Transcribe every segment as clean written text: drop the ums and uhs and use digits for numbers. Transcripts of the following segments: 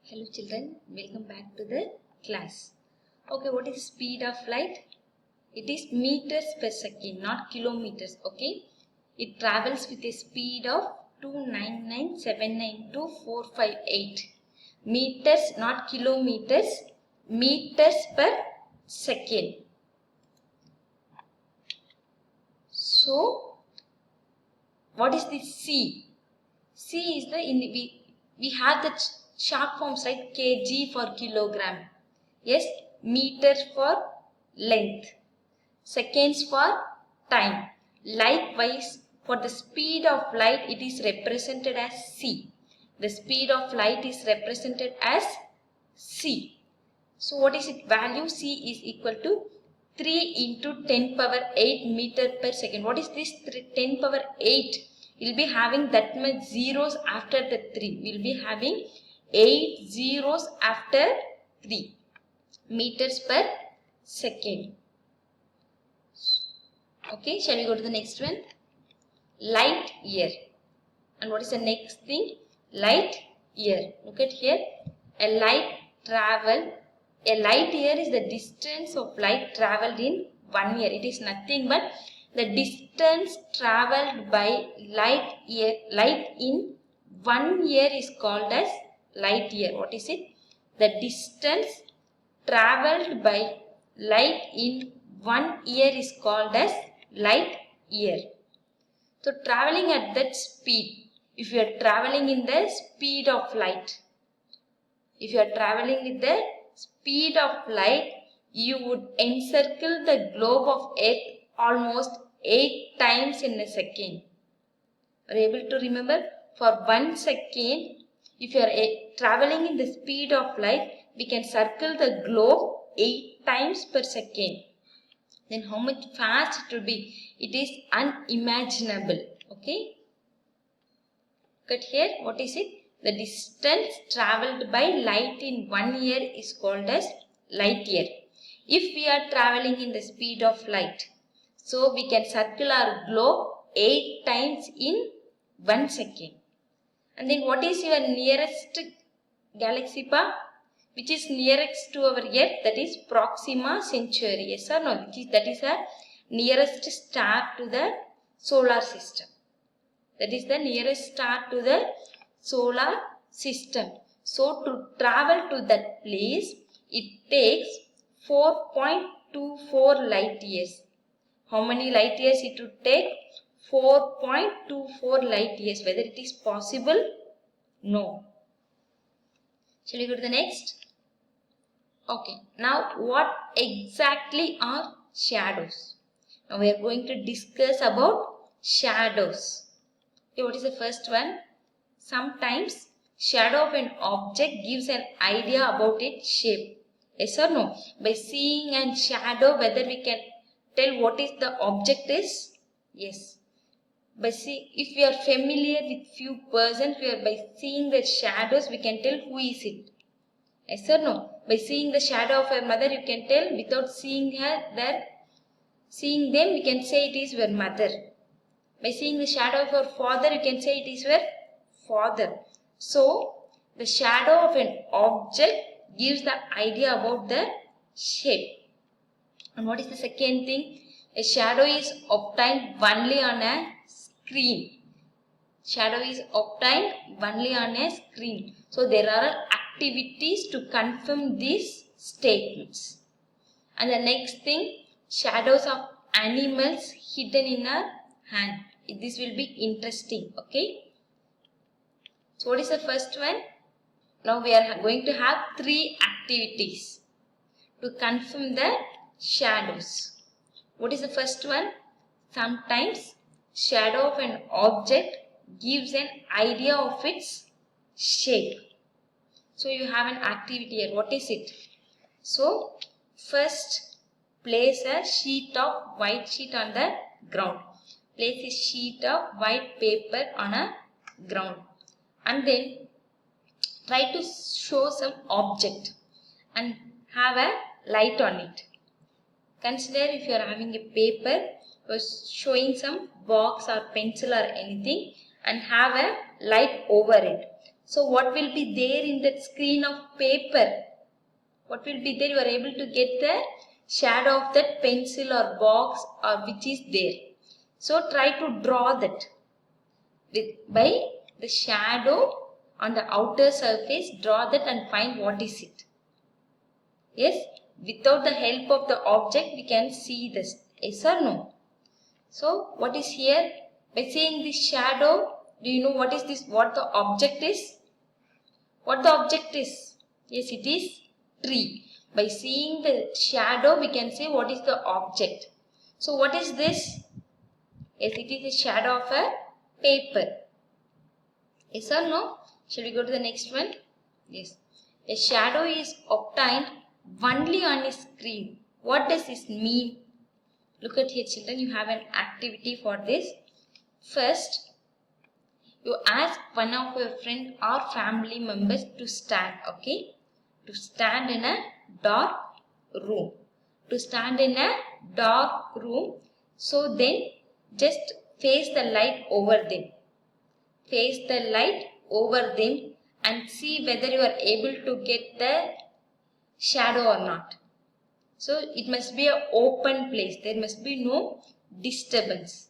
Hello children, welcome back to the class. Okay, what is speed of light? It is meters per second, not kilometers. Okay, it travels with a speed of 299,792,458 meters, not kilometers, meters per second. So, what is the C? C is the we have the short forms like kg for kilogram. Yes, meter for length, seconds for time. Likewise, for the speed of light, it is represented as c. The speed of light is represented as c. So, what is its value? C is equal to 3 into 10 power 8 meter per second. What is this 10 power 8? We will be having that much zeros after the 3. We will be having 8 zeros after 3 meters per second. Okay, shall we go to the next one? Light year. And what is the next thing? Light year. Look at here. A light year is the distance of light traveled in 1 year. It is nothing but the distance traveled by light in 1 year is called as light year. What is it? The distance traveled by light in 1 year is called as light year. So traveling at that speed, if you are traveling in the speed of light, if you are traveling with the speed of light, you would encircle the globe of Earth almost 8 times in a second. Are you able to remember? For 1 second, if you are traveling in the speed of light, we can circle the globe 8 times per second. Then how much fast it will be? It is unimaginable. Okay. Look at here. What is it? The distance travelled by light in 1 year is called as light year. If we are travelling in the speed of light, so we can circle our globe 8 times in 1 second. And then what is your nearest galaxy, pa? Which is nearest to our Earth? That is Proxima Centauri. Yes or no? That is the nearest star to the solar system. That is the nearest star to the solar system. So to travel to that place, it takes 4.24 light years. How many light years it would take? 4.24 light years. Whether it is possible? No. Shall we go to the next? Okay. Now what exactly are shadows? Now we are going to discuss about shadows. Okay, what is the first one? Sometimes shadow of an object gives an idea about its shape. Yes or no? By seeing a shadow, whether we can tell what is the object is? Yes. If we are familiar with few persons, by seeing the shadows, we can tell who is it. Yes or no? By seeing the shadow of your mother, you can tell. Without seeing them, we can say it is your mother. By seeing the shadow of your father, you can say it is your father. So, the shadow of an object gives the idea about the shape. And what is the second thing? A shadow is obtained only on a screen. Shadow is obtained only on a screen. So, there are activities to confirm these statements. And the next thing, shadows of animals hidden in a hand. This will be interesting. Okay. So what is the first one? Now we are going to have 3 activities to confirm the shadows. What is the first one? Sometimes shadow of an object gives an idea of its shape. So you have an activity here. What is it? So first place a white sheet on the ground. Place a sheet of white paper on a ground. And then try to show some object and have a light on it. Consider if you are having a paper or showing some box or pencil or anything and have a light over it. So what will be there in that screen of paper? What will be there? You are able to get the shadow of that pencil or box or which is there. So try to draw that by the shadow on the outer surface. Draw that and find what is it. Yes, without the help of the object we can see this. Yes or no? So what is here? By seeing this shadow, do you know what is this? What the object is? What the object is? Yes, it is tree. By seeing the shadow, we can say what is the object. So what is this? Yes, it is a shadow of a paper. Yes or no? Shall we go to the next one? Yes. A shadow is obtained only on a screen. What does this mean? Look at here, children. You have an activity for this. First, you ask one of your friend or family members to stand. Okay? To stand in a dark room. To stand in a dark room. So then just face the light over them. Face the light over them and see whether you are able to get the shadow or not. So it must be an open place. There must be no disturbance.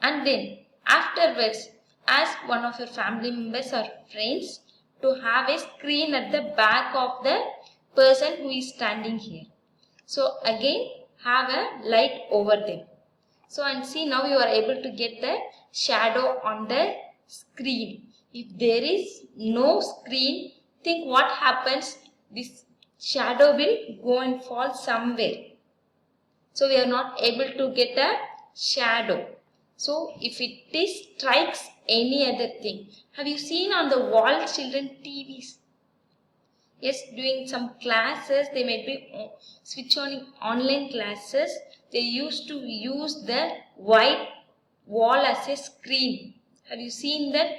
And then afterwards ask one of your family members or friends to have a screen at the back of the person who is standing here. So again have a light over them. So and see, now you are able to get the shadow on the screen. If there is no screen, think what happens. This shadow will go and fall somewhere. So we are not able to get a shadow. So if it strikes any other thing. Have you seen on the wall, children, TVs? Yes, doing some classes, they might be switch on online classes. They used to use the white wall as a screen. Have you seen that?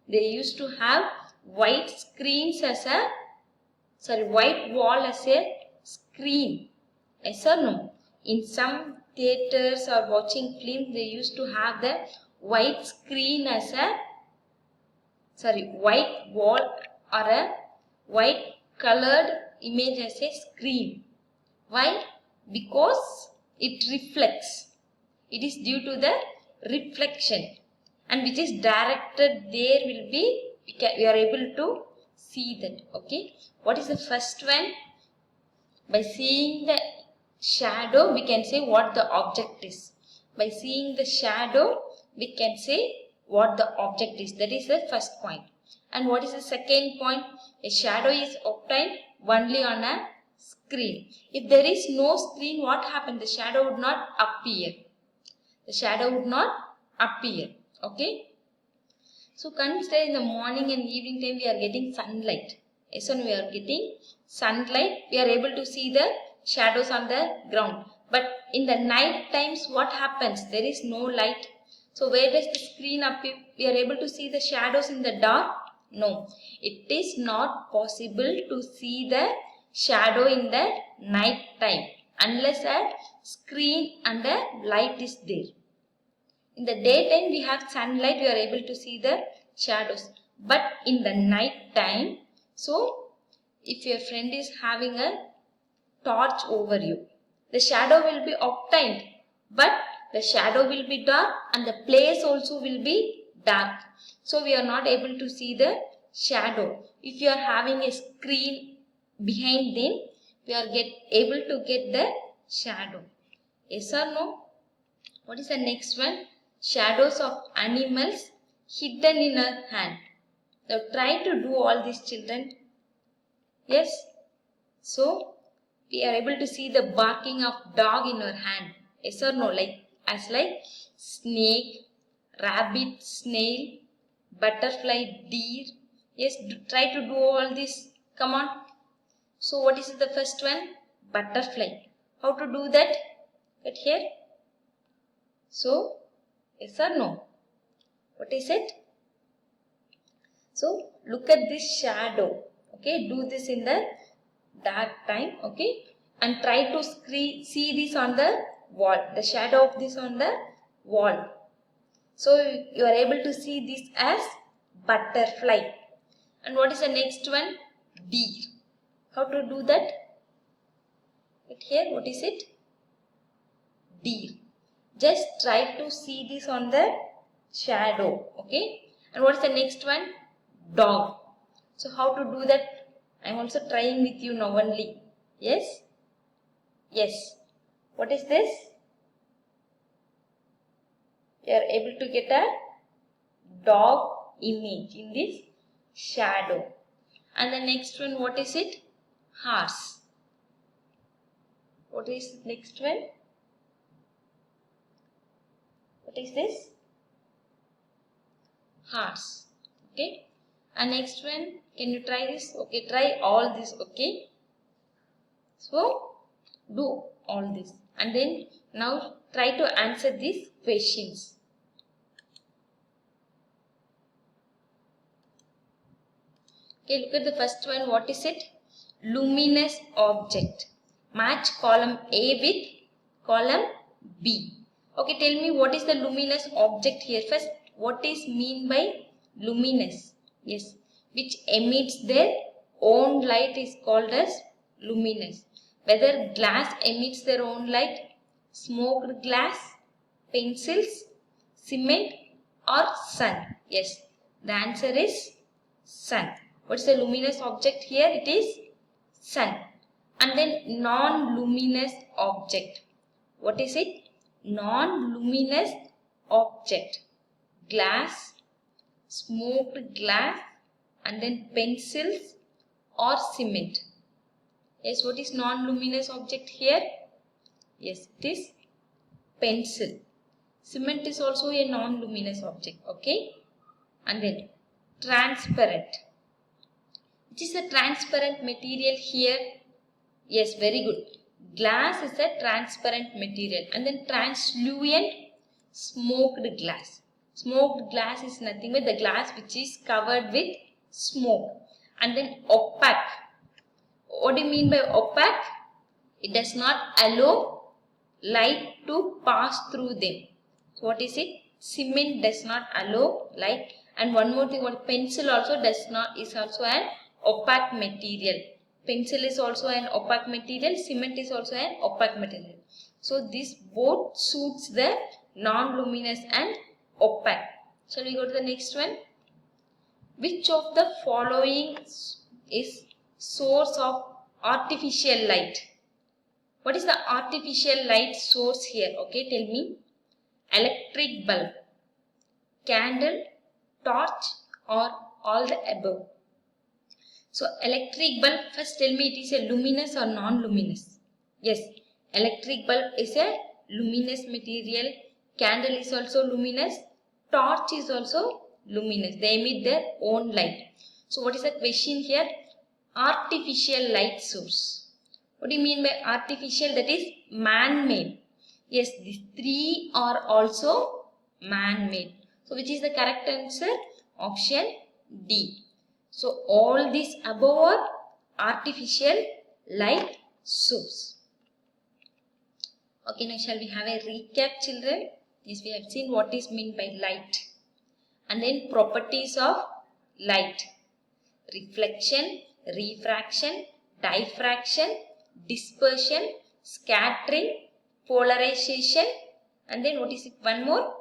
They used to have white screens as a, white wall as a screen. Yes or no? In some theaters or watching films, they used to have the white screen as a, white wall or a white colored image as a screen. Why? Because it reflects. It is due to the reflection, and which is directed there will be, we are able to see that. Okay. What is the first one? By seeing the shadow, we can say what the object is. By seeing the shadow, we can say what the object is. That is the first point. And what is the second point? A shadow is obtained only on a screen. If there is no screen, what happens? The shadow would not appear. The shadow would not appear. Okay. So consider in the morning and evening time we are getting sunlight. Yes, when we are getting sunlight, we are able to see the shadows on the ground. But in the night times, what happens? There is no light. So where does the screen appear? We are able to see the shadows in the dark? No. It is not possible to see the shadow in the night time unless a screen and a light is there. In the daytime we have sunlight, we are able to see the shadows. But in the night time, so if your friend is having a torch over you, the shadow will be obtained, but the shadow will be dark and the place also will be dark. So we are not able to see the shadow. If you are having a screen behind them, we are able to get the shadow. Yes or no? What is the next one? Shadows of animals hidden in our hand. Now try to do all these, children. Yes. So we are able to see the barking of dog in our hand. Yes or no? Like snake, rabbit, snail, butterfly, deer. Yes. Try to do all this. Come on. So what is the first one? Butterfly. How to do that? Get here. So yes or no? What is it? So look at this shadow. Okay, do this in the dark time. Okay, and try to see this on the wall. The shadow of this on the wall. So you are able to see this as butterfly. And what is the next one? Deer. How to do that? Right here, what is it? Deer. Just try to see this on the shadow. Okay. And what is the next one? Dog. So how to do that? I am also trying with you now only. Yes? Yes. What is this? You are able to get a dog image in this shadow. And the next one, what is it? Horse. What is the next one? What is this? Horse. Okay. And next one, can you try this? Okay, try all this. Okay. So, do all this. And then now try to answer these questions. Okay, look at the first one. What is it? Luminous object. Match column A with column B. Okay, tell me what is the luminous object here. First, what is mean by luminous? Yes, which emits their own light is called as luminous. Whether glass emits their own light, smoked glass, pencils, cement or sun? Yes, the answer is sun. What is the luminous object here? It is sun. And then non-luminous object. What is it? Non-luminous object. Glass, smoked glass, and then pencils or cement. Yes, what is non-luminous object here? Yes, it is pencil. Cement is also a non-luminous object. Okay. And then transparent. Which is a transparent material here? Yes, very good. Glass is a transparent material. And then translucent, smoked glass. Smoked glass is nothing but the glass which is covered with smoke. And then opaque. What do you mean by opaque? It does not allow light to pass through them. So what is it? Cement does not allow light. And one more thing, what pencil also does not, is also an opaque material. Pencil is also an opaque material. Cement is also an opaque material. So this both suits the non-luminous and opaque. Shall we go to the next one? Which of the following is source of artificial light? What is the artificial light source here? Okay, tell me. Electric bulb, candle, torch or all the above? So electric bulb, first tell me, it is a luminous or non-luminous? Yes, electric bulb is a luminous material. Candle is also luminous. Torch is also luminous. They emit their own light. So what is the question here? Artificial light source. What do you mean by artificial? That is man-made. Yes, these three are also man-made. So which is the correct answer? Option D. So all these above are artificial light source. Okay, now shall we have a recap, children? Yes, we have seen what is meant by light. And then properties of light. Reflection, refraction, diffraction, dispersion, scattering, polarization, and then what is it? One more?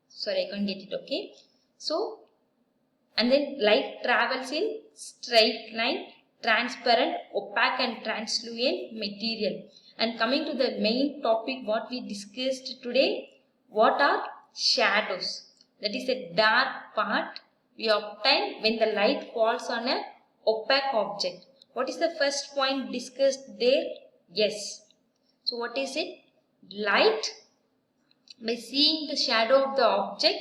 Sorry, I can't get it. Okay. So, and then light travels in straight line, transparent, opaque and translucent material. And coming to the main topic what we discussed today, what are shadows? That is a dark part we obtain when the light falls on a opaque object. What is the first point discussed there? Yes. So what is it? Light. By seeing the shadow of the object,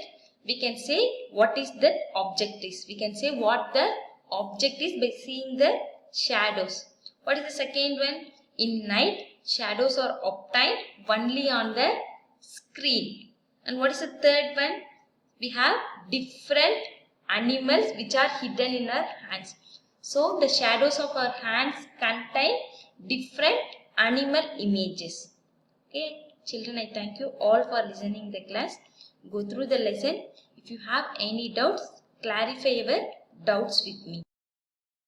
we can say what is that object is. We can say what the object is by seeing the shadows. What is the second one? In night, shadows are obtained only on the screen. And what is the third one? We have different animals which are hidden in our hands. So the shadows of our hands contain different animal images. Okay. Children, I thank you all for listening the class. Go through the lesson. If you have any doubts, clarify your doubts with me.